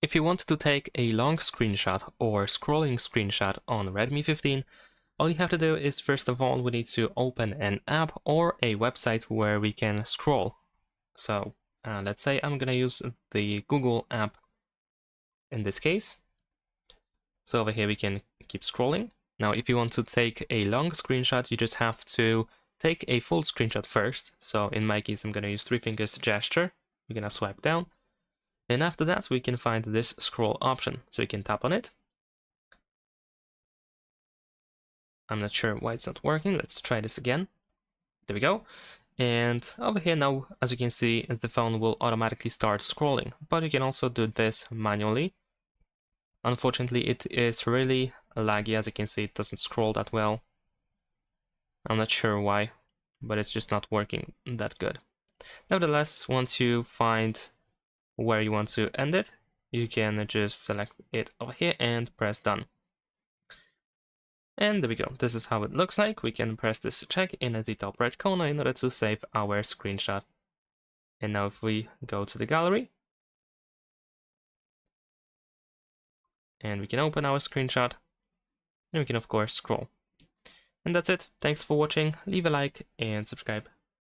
If you want to take a long screenshot or scrolling screenshot on Redmi 15, all you have to do is, first of all, we need to open an app or a website where we can scroll. So let's say I'm gonna use the Google app in this case. So over here we can keep scrolling. Now if you want to take a long screenshot, you just have to take a full screenshot first. So in my case, I'm gonna use 3 fingers gesture. We're gonna swipe down. And after that, we can find this scroll option. So you can tap on it. I'm not sure why it's not working. Let's try this again. There we go. And over here now, as you can see, the phone will automatically start scrolling. But you can also do this manually. Unfortunately, it is really laggy. As you can see, it doesn't scroll that well. I'm not sure why, but it's just not working that good. Nevertheless, once you find where you want to end it, you can just select it over here and press done. And there we go. This is how it looks like. We can press this check in the top right corner in order to save our screenshot. And now if we go to the gallery, and we can open our screenshot, and we can of course scroll. And that's it. Thanks for watching. Leave a like and subscribe.